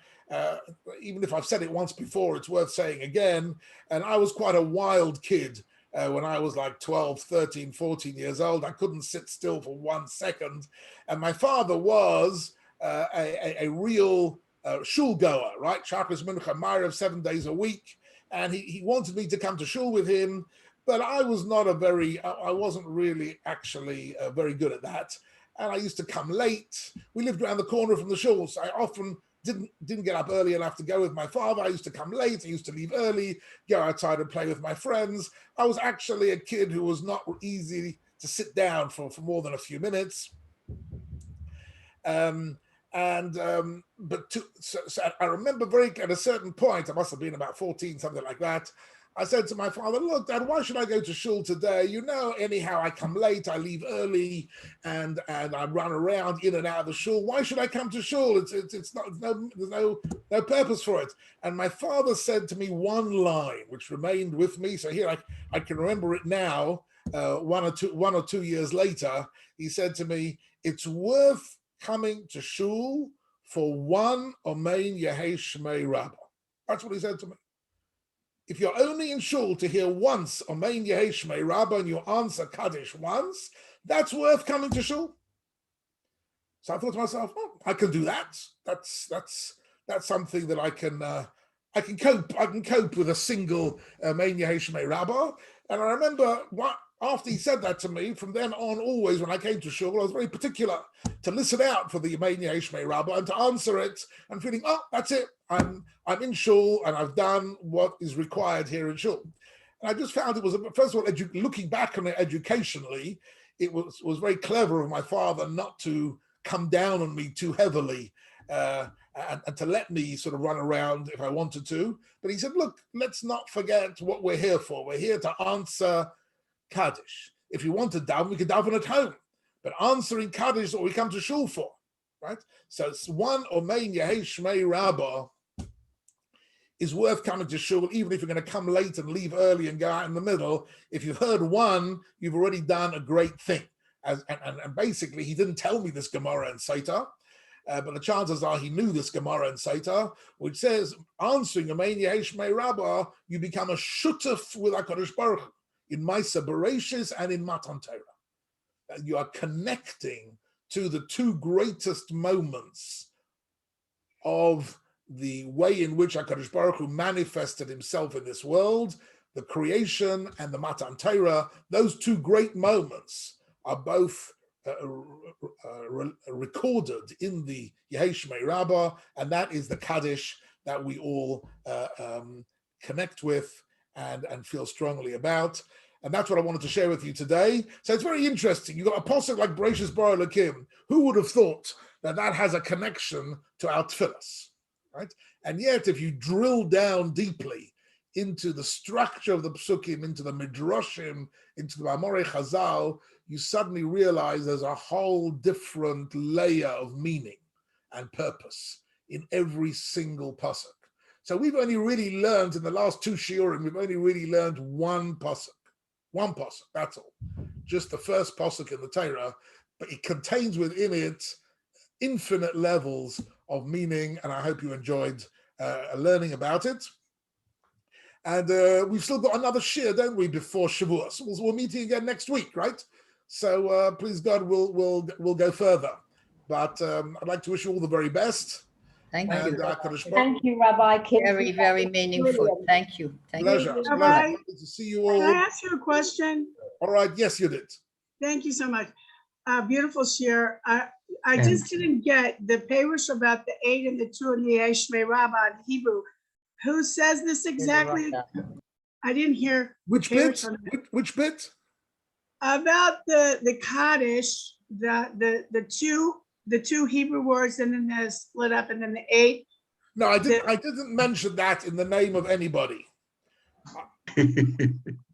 Even if I've said it once before, it's worth saying again. And I was quite a wild kid when I was like 12, 13, 14 years old. I couldn't sit still for 1 second. And my father was a real shul goer, right? Shabbos, Mincha, Ma'ariv, 7 days a week. And he wanted me to come to shul with him. But I wasn't really actually very good at that. And I used to come late. We lived around the corner from the shul, so I often didn't get up early enough to go with my father. I used to come late. I used to leave early, go outside and play with my friends. I was actually a kid who was not easy to sit down for more than a few minutes. So I remember at a certain point, I must have been about 14, something like that, I said to my father, look, Dad, why should I go to shul today? You know, anyhow, I come late, I leave early, and I run around in and out of the shul. Why should I come to shul? There's no purpose for it. And my father said to me one line, which remained with me. So here I can remember it now. one or two years later, he said to me, "It's worth coming to shul for one Omein Yehesh May Rabbah." That's what he said to me. If you're only in shul to hear once Omein Yehesh May Rabbah and you answer Kaddish once, that's worth coming to shul. So I thought to myself, oh, I can do that. That's something that I can cope. I can cope with a single Omein Yehesh May Rabbah. And I remember after he said that to me, from then on, always when I came to shul, I was very particular to listen out for the Omein Yehesh May Rabbah and to answer it and feeling, oh, that's it. I'm in shul and I've done what is required here in shul. And I just found it was, first of all, looking back on it educationally, it was very clever of my father not to come down on me too heavily and to let me sort of run around if I wanted to. But he said, look, let's not forget what we're here for. We're here to answer Kaddish. If you want to daven, we can daven at home. But answering Kaddish is what we come to shul for, right? So it's one Omein Yehesh May Rabbah is worth coming to shul, even if you're going to come late and leave early and go out in the middle. If you've heard one, you've already done a great thing. And basically, he didn't tell me this Gemara and Sota, but the chances are he knew this Gemara and Sota, which says, answering Omein Yehesh May Rabbah, you become a shutuf with HaKadosh Baruch Hu in Maisa Bereshis and in Matan Torah. You are connecting to the two greatest moments of the way in which HaKadosh Baruch Hu manifested himself in this world, the creation and the Matan Torah. Those two great moments are both recorded in the Yehesh May Rabbah, and that is the Kaddish that we all connect with and feel strongly about. And that's what I wanted to share with you today. So it's very interesting. You've got a pasuk like Bereshis Bara Elokim. Who would have thought that has a connection to our tefillas, right? And yet, if you drill down deeply into the structure of the psukim, into the midrashim, into the Amorei Chazal, you suddenly realize there's a whole different layer of meaning and purpose in every single pasuk. So we've only really learned in the last two shiurim, we've only really learned one pasuk, that's all. Just the first pasuk in the Torah, but it contains within it infinite levels of meaning, and I hope you enjoyed learning about it. And we've still got another shiur, don't we, before Shavuos? We're meeting again next week, right? So please God, we'll go further. But I'd like to wish you all the very best. Thank you. Thank you, Rabbi Kimche. Very, very meaningful. Thank you. Pleasure. Rabbi, Pleasure to see you all. can I ask you a question? All right. Yes, you did. Thank you so much. Beautiful shiur. I just didn't get the perush about the 8 and the 2 and the Yehesh May Rabbah in Hebrew. Who says this exactly? I didn't hear. Which bit? Which bit? About the Kaddish, the two Hebrew words, and then they're split up, and then the 8. No, I didn't mention that in the name of anybody.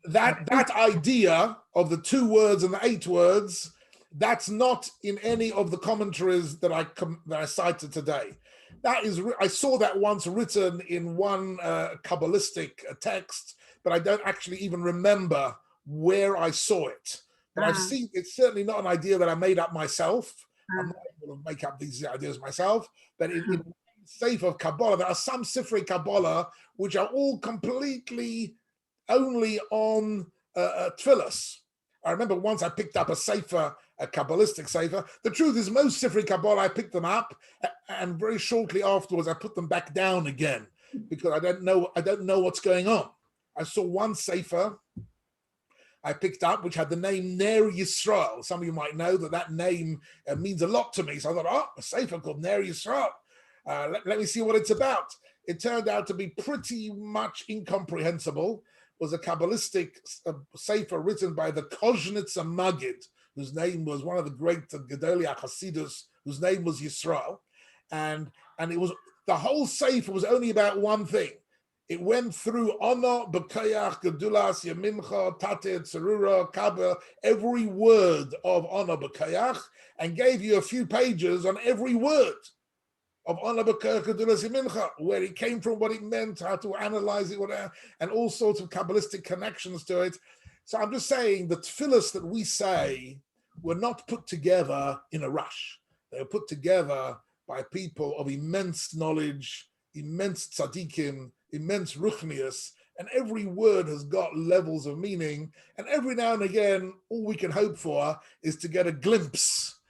that idea of the 2 words and the 8 words, that's not in any of the commentaries that I cited today. That is, I saw that once written in one Kabbalistic text, but I don't actually even remember where I saw it. But I've seen, it's certainly not an idea that I made up myself. I'm not able to make up these ideas myself. But in the Sefer of Kabbalah, there are some Sifrei Kabbalah which are all completely only on tefillas. I remember once I picked up a Sefer, a Kabbalistic Sefer. The truth is, most Sifrei Kabbalah, I picked them up, and very shortly afterwards, I put them back down again because I don't know what's going on. I saw one Sefer I picked up which had the name Ner Yisrael. Some of you might know that name means a lot to me. So I thought, oh, a Sefer called Ner Yisrael. Let me see what it's about. It turned out to be pretty much incomprehensible. It was a Kabbalistic Sefer written by the Koznitzer Maggid, whose name was one of the great Gedolei Hasidus, whose name was Yisrael. And it was, the whole Sefer was only about one thing. It went through Ono, B'Kayach, Gedulas, Yemincha, Tate, Tzerura, Kaber, every word of Ono, B'Kayach, and gave you a few pages on every word of Ono, B'Kayach, Gedulas, Yemincha, where it came from, what it meant, how to analyze it, whatever, and all sorts of Kabbalistic connections to it. So I'm just saying the tefillas that we say were not put together in a rush. They were put together by people of immense knowledge, immense tzaddikim, immense ruchnius, and every word has got levels of meaning. And every now and again, all we can hope for is to get a glimpse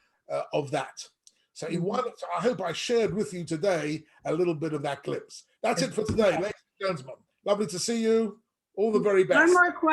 of that. So I hope I shared with you today a little bit of that glimpse. That's it for today, ladies and gentlemen. Lovely to see you. All the very best. One more question.